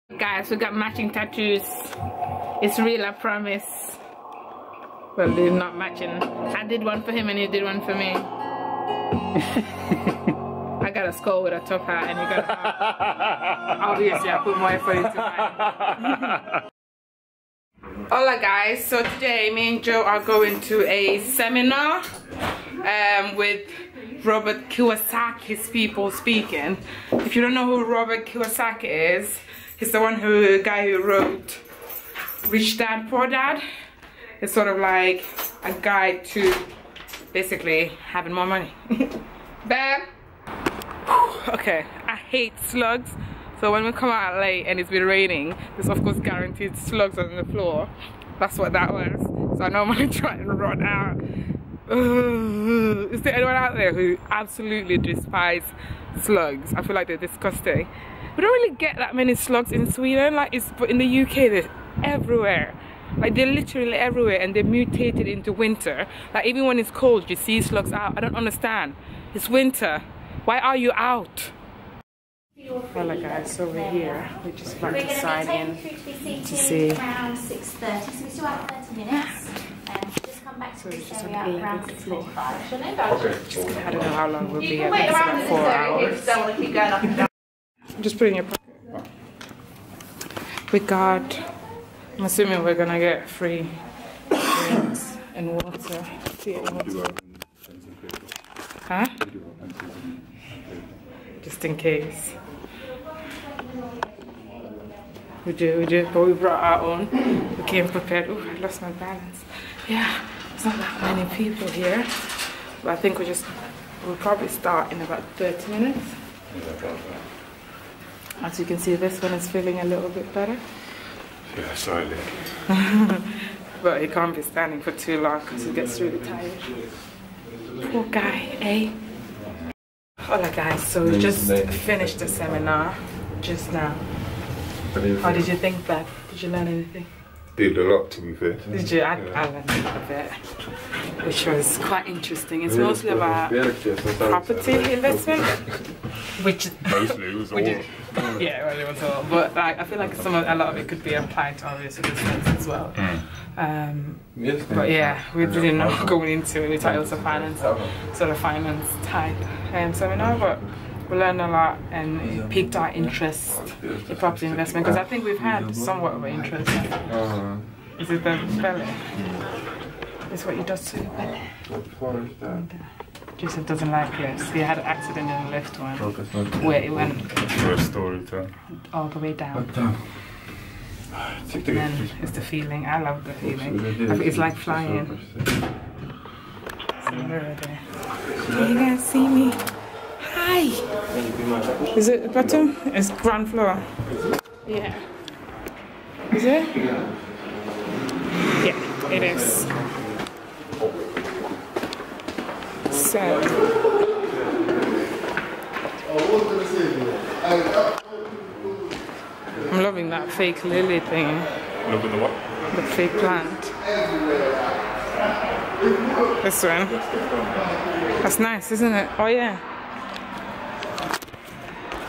Guys, we got matching tattoos. It's real, I promise. Well, they're not matching. I did one for him and he did one for me. I got a skull with a top hat and you got a hat. Obviously, I put more effort into mine. Hola guys, so today me and Joe are going to a seminar with Robert Kiyosaki's people speaking. If you don't know who Robert Kiyosaki is, he's the guy who wrote Rich Dad Poor Dad. It's sort of like a guide to basically having more money. Bam! Okay, I hate slugs. So when we come out late and it's been raining, there's of course guaranteed slugs on the floor. That's what that was. So I normally try and run out. Is there anyone out there who absolutely despise slugs? I feel like they're disgusting. We don't really get that many slugs in Sweden, but in the UK they're everywhere. Like they're literally everywhere and they're mutated into winter. Like even when it's cold you see slugs out. I don't understand. It's winter. Why are you out? Well guys, so we're here. We're just about to sign in to see. Around 6:30, so we still have 30 minutes. Just come back to this area around 6:45. I don't know how long we'll be. I think it's about 4 hours. Just put it in your pocket. We got, I'm assuming we're gonna get free drinks and water. Huh? Just in case. We do, but we brought our own. We came prepared. Oh, I lost my balance. Yeah, there's not that many people here. But I think we'll probably start in about 30 minutes. As you can see, this one is feeling a little bit better. Yeah, slightly. But he can't be standing for too long because he gets really tired. Poor guy, eh? Hola guys, so we just finished the seminar just now. How did you think that? Did you learn anything? Did a lot, to be fair. Did you? I learned a bit, which was quite interesting. It's mostly about property investment, which mostly it was all. Yeah, well, it was all. But like, I feel like a lot of it could be applied to obvious business as well. But yeah, we didn't know going into it. We thought it was a finance type seminar, but we learned a lot and it piqued our interest in property investment because I think we've had somewhat of an interest. Is it the belly? It's what he does to the belly. Joseph doesn't like lifts. He had an accident in the lift one where it went all the way down. And then it's the feeling. I love the feeling. It's like flying. Can you guys see me? Hi! Is it bottom? It's ground floor. Yeah. Is it? Yeah, it is. So. I'm loving that fake lily thing. Loving the what? The fake plant. This one. That's nice, isn't it? Oh yeah.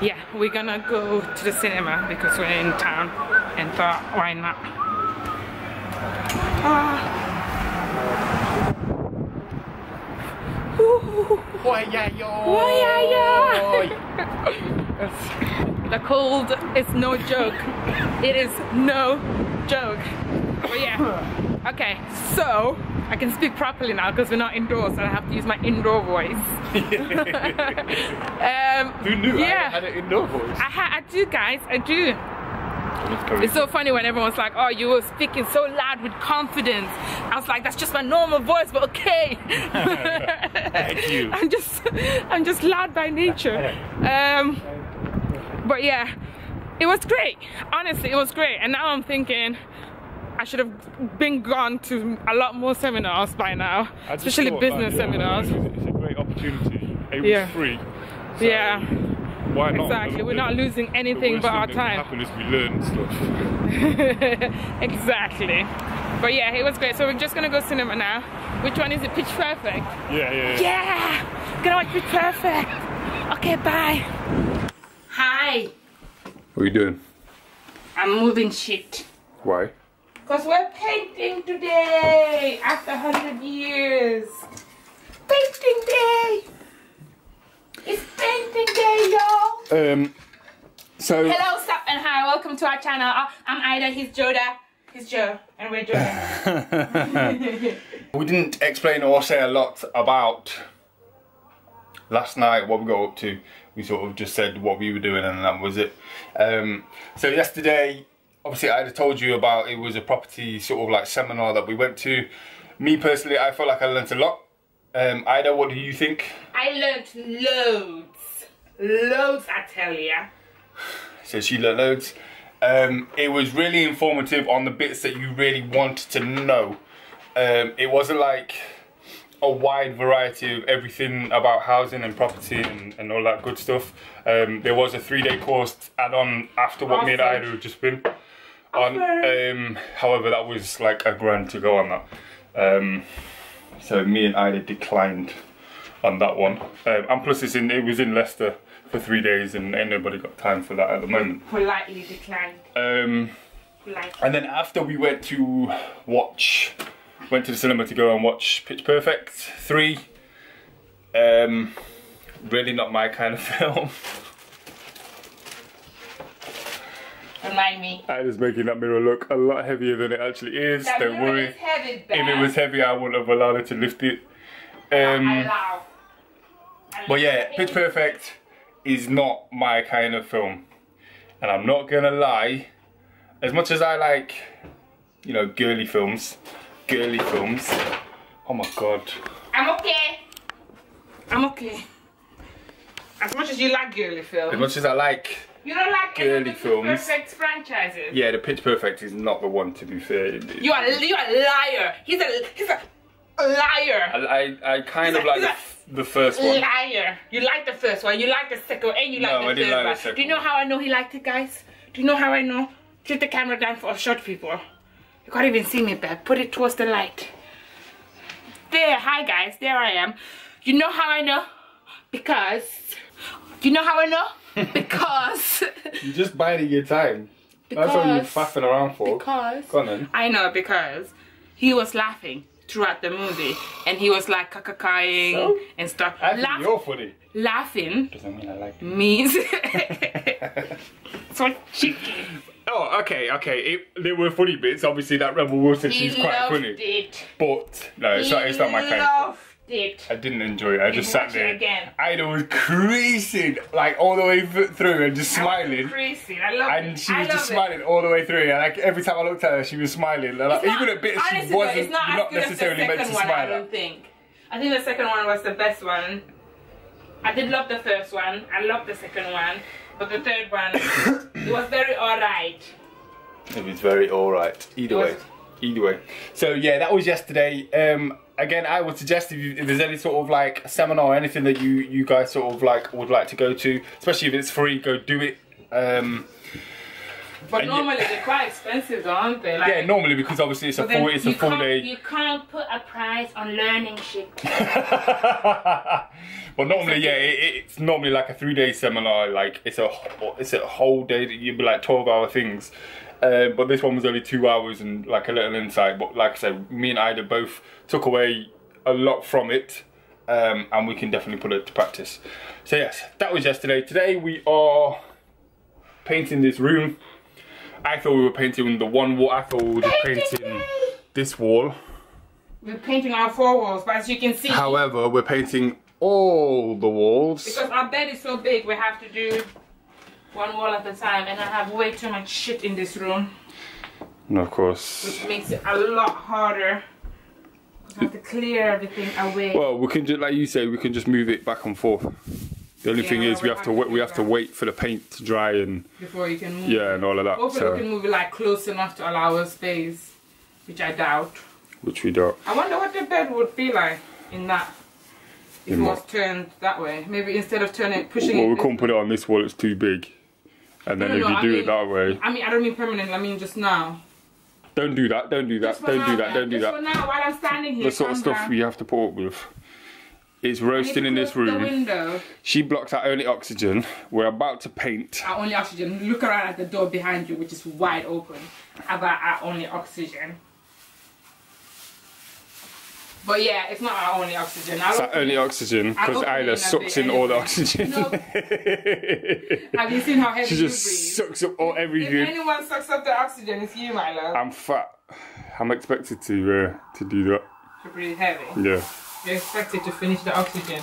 Yeah, we're gonna go to the cinema because we're in town and thought, why not? The cold is no joke. It is no joke. But yeah, okay, so I can speak properly now because we're not indoors and I have to use my indoor voice. Who knew yeah. I had an indoor voice? I do, guys, I do. It's so funny when everyone's like, oh, you were speaking so loud with confidence. I was like, that's just my normal voice, but okay. Thank you. I'm just loud by nature. But yeah, it was great. Honestly, it was great. And now I'm thinking I should have been gone to a lot more seminars by now, especially business seminars. It's a great opportunity. It was free. So yeah. Why not? Exactly. We're not losing anything but our time. What happen is we learn stuff. Exactly. But yeah, it was great. So we're just gonna go cinema now. Which one is it? Pitch Perfect? Yeah. Yeah! Gonna watch Pitch Perfect. Okay, bye. Hi. What are you doing? I'm moving shit. Why? Because we're painting today after 100 years. Painting day. It's painting day, y'all. So. Hello, sup, and hi. Welcome to our channel. I'm Ida. He's Joda. He's Joe, and we're Joda. We didn't explain or say a lot about last night, what we got up to. We sort of just said what we were doing and that was it. So yesterday, obviously I had told you about, it was a property sort of like seminar that we went to. Me personally, I felt like I learnt a lot. Ida, what do you think? I learnt loads. Loads, I tell ya. So she learnt loads. It was really informative on the bits that you really wanted to know. It wasn't like a wide variety of everything about housing and property and all that good stuff. There was a 3-day course add-on after what me and Ida had just been on. However, that was like $1,000 to go on that. So me and Ida declined on that one. And plus it was in Leicester for 3 days and ain't nobody got time for that at the moment. Politely declined. Politely. And then after we went to the cinema to go and watch Pitch Perfect 3. Really not my kind of film. Remind me. I was making that mirror look a lot heavier than it actually is. That Don't mirror worry. is heavy, If it was heavy, I wouldn't have allowed it to lift it. But yeah, Pitch Perfect is not my kind of film. And I'm not gonna lie, as much as I like, you know, girly films. Oh my god. I'm okay. I'm okay. As much as you like girly films. As much as I like, you don't like girly films. Perfect franchises. Yeah, the Pitch Perfect is not the one, to be fair. You are a liar. He's a liar. I kind of like the first one. Liar. You like the first one. You like the second, and you like the third one. Do you know how I know he liked it, guys? Do you know how I know? Put the camera down for short people. You can't even see me back. Put it towards the light. There, hi guys, there I am. You know how I know? Because. Do you know how I know? Because. You're just biding your time. That's what you're faffing around for. Because. Go on then. I know, because he was laughing throughout the movie, and he was like kakakaing and stuff. I think you're funny. Laughing doesn't mean I like it. means so cheeky. Oh, okay. There were funny bits. Obviously, that Rebel Wilson, she's quite funny. It. But no, it's not my kind. Loved it. I didn't enjoy it. I just sat there. Again. Ida was creasing like all the way through and just smiling. Creasing. I love it. And she was just smiling all the way through. And like every time I looked at her, she was smiling. Like, even at bits she wasn't not necessarily meant to smile I don't think. I think the second one was the best one. I did love the first one. I loved the second one. But the third one, it was very alright. It was very alright. Either way. So yeah, that was yesterday. Again, I would suggest if there's any sort of like seminar or anything that you guys sort of like would like to go to, especially if it's free, go do it. But normally they're quite expensive, aren't they? Like, yeah, normally, because obviously it's a full day. You can't put a price on learning shit. But normally, yeah, it's normally like a 3-day seminar. Like it's a whole day that you'd be like 12-hour things. But this one was only 2 hours and like a little insight. But like I said, me and Ida both took away a lot from it, and we can definitely put it to practice. So yes, that was yesterday. Today we are painting this room. I thought we were painting the one wall. I thought we were just painting this wall. We're painting our 4 walls, but as you can see. However, we're painting all the walls. Because our bed is so big, we have to do 1 wall at a time, and I have way too much shit in this room. And of course. Which makes it a lot harder. I have to clear everything away. Well, we can just, like you say, we can just move it back and forth. The only thing is we have to wait for the paint to dry and before you can move. Yeah, and all of that. Hopefully we can move it like close enough to allow us space, which I doubt. Which we don't. I wonder what the bed would be like in that. If it was turned that way. Maybe instead of pushing it. Well, we couldn't put it on this wall, it's too big. And then if you do it that way. I mean, I don't mean permanent, I mean just now. Don't do that, don't do that, don't do that, don't do that. Just for now, while I'm standing here. The sort of stuff you have to put up with. It's roasting in this The room. window. She blocks our only oxygen. We're about to paint. Our only oxygen. Look around at the door behind you, which is wide open. About our only oxygen. But yeah, it's not our only oxygen. It's our only oxygen because Ida sucks in all the oxygen. No. Have you seen how heavy She you just breathe? sucks up all If everything. anyone sucks up the oxygen, it's you, my love. I'm fat. I'm expected to do that. To breathe heavy. Yeah. You're expected to finish the oxygen.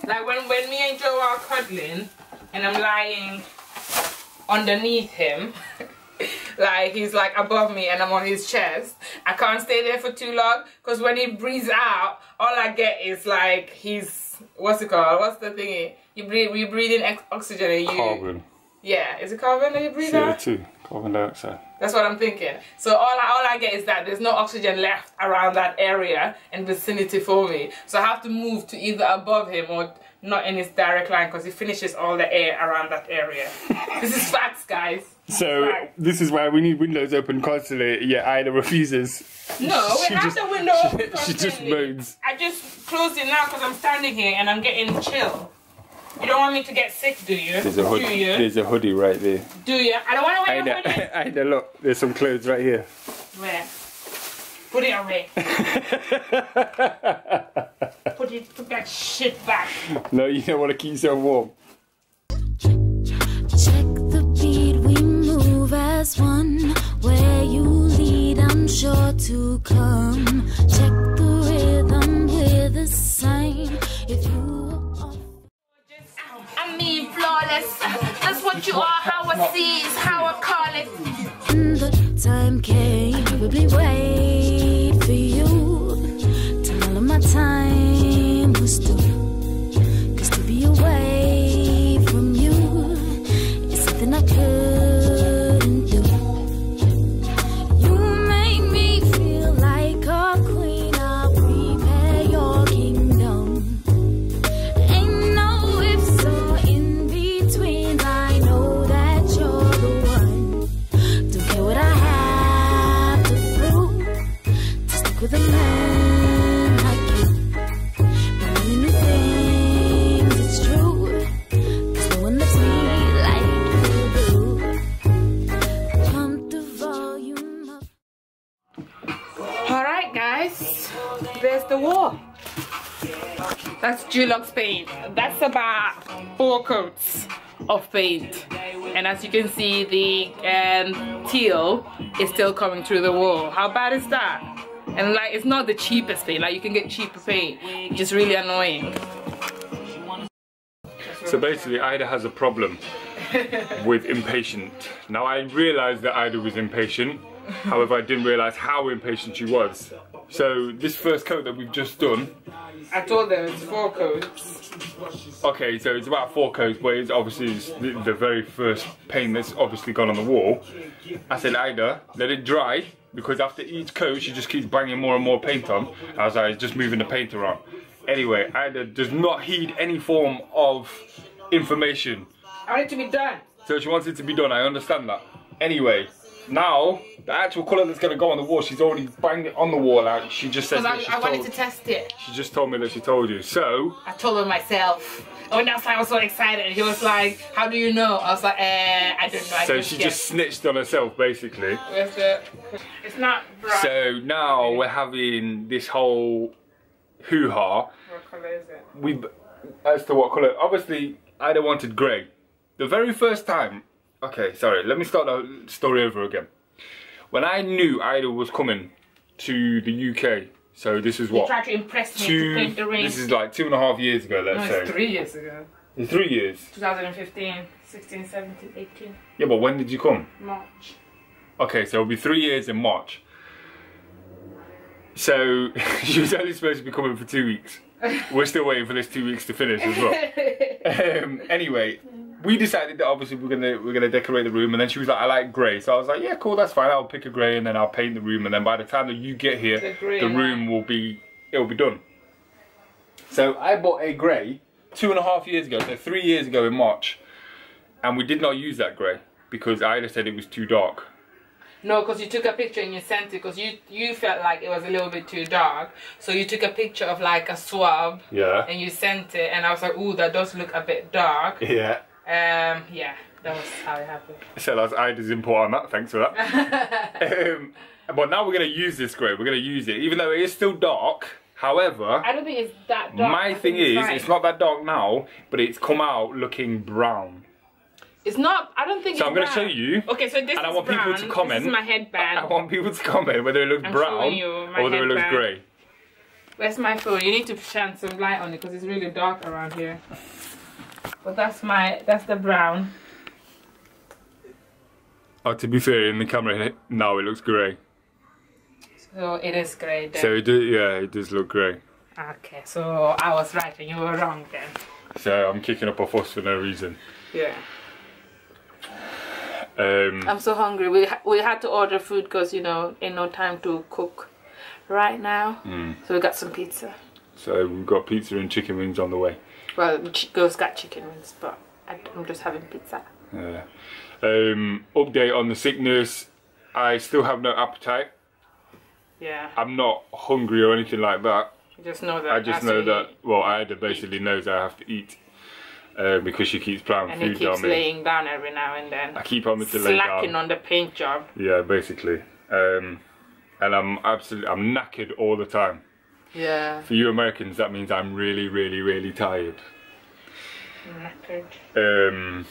Like when me and Joe are cuddling and I'm lying underneath him, like he's like above me and I'm on his chest, I can't stay there for too long because when he breathes out, all I get is like he's, what's it called? What's the thingy? You breathe in oxygen and you... Carbon. Yeah, is it carbon that you breathe out? CO2. Carbon dioxide. That's what I'm thinking. So all I get is that there's no oxygen left around that area and vicinity for me. So I have to move to either above him or not in his direct line because he finishes all the air around that area. This is facts, guys. So this is why we need windows open constantly. Yeah, Ida refuses. No, we have the window open She just constantly. moans. I just closed it now because I'm standing here and I'm getting chill. You don't want me to get sick, do you? There's a hoodie. Do you? There's a hoodie right there. Do you? I don't want to wear your hoodie. Ida, Ida, look. There's some clothes right here. Where? Put it away. Put that shit back. No, you don't want to keep yourself warm. Check the beat, we move as one. Where you lead, I'm sure to come. Check the rhythm with a sign. If you I mean flawless. That's what you are, how I see is how I call it. the time came, probably wait for you. Till all of my time was through. Cause to be away from you is something I couldn't do. You make me feel like a queen. I'll prepare your kingdom. Ain't no ifs or in between. I know that you're the one. Don't care what I have to prove to stick with a man like you. But learning new things, it's true. Cause no one loves me like you do. Pump the volume up. Alright guys, there's the wall. That's Dulux paint. That's about 4 coats of paint. And as you can see, the teal is still coming through the wall. How bad is that? And like, it's not the cheapest paint. Like, you can get cheaper paint, which is really annoying. So basically, Ida has a problem with impatient. Now I realised that Ida was impatient. However, I didn't realise how impatient she was. So this first coat that we've just done. I told them it's 4 coats. Okay, so it's about 4 coats, but it's obviously the very first paint that's obviously gone on the wall. I said, Ida, let it dry, because after each coat she just keeps banging more and more paint on. I was like, just moving the paint around. Anyway, Ida does not heed any form of information. I want it to be done. So she wants it to be done, I understand that. Anyway, now, the actual colour that's going to go on the wall, she's already banged it on the wall out. She just said that I wanted to test it. She just told me that she told you. So, I told him myself. And that's why I was so excited. He was like, how do you know? I was like, I don't know. so she just snitched on herself, basically. Where's the... It's not bright. So now we're having this whole hoo-ha. What colour is it? As to what colour, obviously Ida wanted grey. The very first time, okay, sorry, let me start the story over again. When I knew Ida was coming to the UK, so this is You what? tried to impress me to paint the ring. This is like 2.5 years ago, let's No, say. it's 3 years ago. It's 3 years. 2015, 16, 17, 18, Yeah, but when did you come? March. Okay, so it'll be 3 years in March. So she was only supposed to be coming for 2 weeks. We're still waiting for this 2 weeks to finish as well. Anyway, we decided that obviously we're gonna decorate the room, and then she was like, I like grey. So I was like, yeah, cool, that's fine. I'll pick a grey and then I'll paint the room, and then by the time that you get here, the room will be done. So I bought a grey 2.5 years ago, so 3 years ago in March, and we did not use that grey because Ida said it was too dark. No, because you took a picture and you sent it because you felt like it was a little bit too dark. So you took a picture of like a swab. Yeah. And you sent it, and I was like, ooh, that does look a bit dark. Yeah. Yeah, that was how it happened. So that's Ida's input on that. Thanks for that. But now we're gonna use this grey. We're gonna use it, even though it is still dark. However, I don't think it's that dark. My thing is, it's not that dark now, but it's come out looking brown. It's not. I don't think. So it's I'm going to brown. show you. Okay, so this and I is want brown. people to comment. This is my headband. I want people to comment whether it looks I'm brown showing you my or whether it looks headband. grey. Where's my phone? You need to shine some light on it because it's really dark around here. But that's the brown. Oh, to be fair, in the camera now it looks grey. So it is grey then. So it does look grey. Okay, so I was right and you were wrong then. So I'm kicking up a fuss for no reason. Yeah. I'm so hungry. We had to order food because, you know, ain't no time to cook right now. So we got some pizza. So we've got pizza and chicken wings on the way. Well, girls got chicken wings, but I'm just having pizza. Update on the sickness. I still have no appetite. Yeah. I'm not hungry or anything like that. You just know that. I just know that, well, Ida basically knows I have to eat. Because she keeps plowing and food he keeps down me. laying down every now and then. I keep on to lay down. Slacking on the paint job. Yeah, basically. And I'm knackered all the time. Yeah. For you Americans, that means I'm really, really, really tired. Knackered.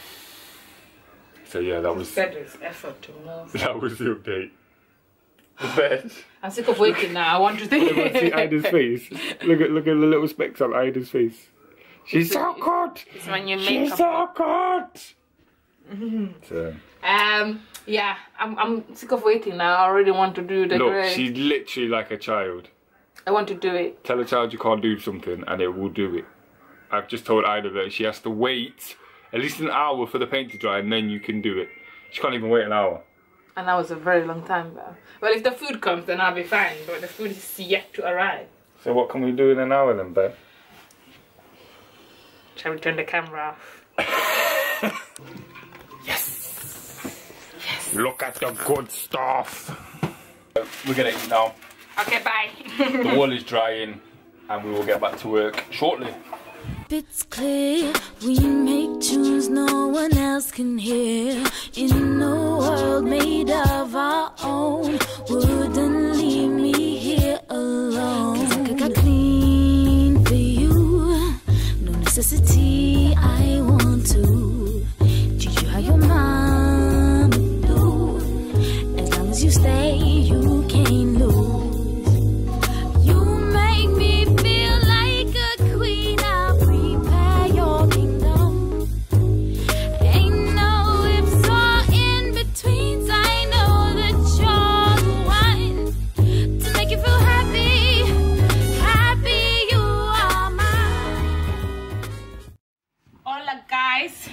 So yeah, that was. Bed is effort to move. That was the update. The bed. I'm sick of waiting now. I want to think. See Ida's face. Look at the little specks on Ida's face. She's so good. It's when you make She's so good. So. Yeah, I'm sick of waiting now. I already want to do the Look, grey. she's literally like a child. I want to do it. Tell a child you can't do something and it will do it. I've just told Ida that she has to wait at least an hour for the paint to dry and then you can do it. She can't even wait an hour. And that was a very long time though. Well, if the food comes, then I'll be fine. But the food is yet to arrive. So what can we do in an hour then, babe? Shall we turn the camera off? Yes! Yes! Look at the good stuff! We're gonna eat now. Okay, bye. The wall is drying and we will get back to work shortly. It's clear we make tunes no one else can hear. In a world made of our own, wouldn't leave me here alone. 'Cause I got clean for you. No necessity, I want to treat you how your mom would do. As long as you stay, you can't lose. You make me feel like a queen. I'll prepare your kingdom. Ain't no ifs or in betweens. I know that you're the one to make you feel happy. Happy you are mine. Hola, guys.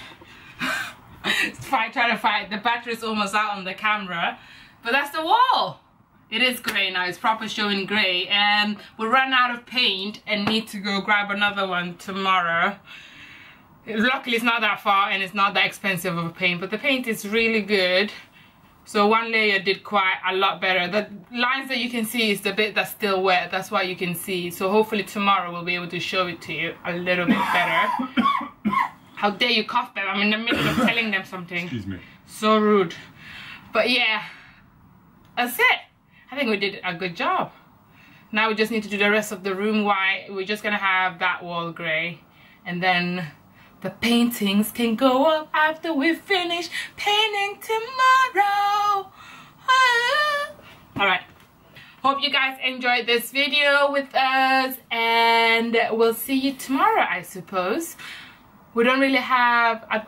Trying to fight. The battery's almost out on the camera, but that's the wall. It is grey now. It's proper showing grey, and we ran out of paint and need to go grab another one tomorrow. Luckily, it's not that far and it's not that expensive of a paint, but the paint is really good. So one layer did quite a lot better. The lines that you can see is the bit that's still wet. That's why you can see. So hopefully tomorrow we'll be able to show it to you a little bit better. How dare you cough them? I'm in the middle of telling them something. Excuse me. So rude. But yeah, that's it. I think we did a good job. Now we just need to do the rest of the room white. We're just gonna have that wall grey. And then the paintings can go up after we finish painting tomorrow. Alright. Hope you guys enjoyed this video with us. And we'll see you tomorrow, I suppose. We don't really have a...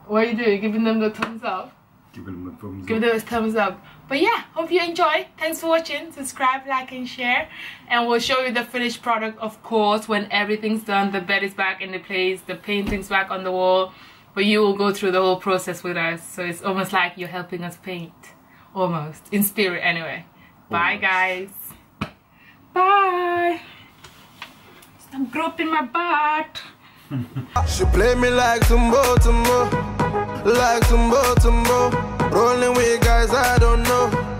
What are you doing? Giving them the thumbs up? Give them a thumbs up. Give those thumbs up. But yeah, hope you enjoy. Thanks for watching. Subscribe, like, and share. And we'll show you the finished product, of course, when everything's done. The bed is back in the place. The painting's back on the wall. But you will go through the whole process with us. So it's almost like you're helping us paint. Almost. In spirit, anyway. Bye, guys. Bye. Stop groping my butt. She play me like some Baltimore, like some Baltimore. Rolling with guys I don't know.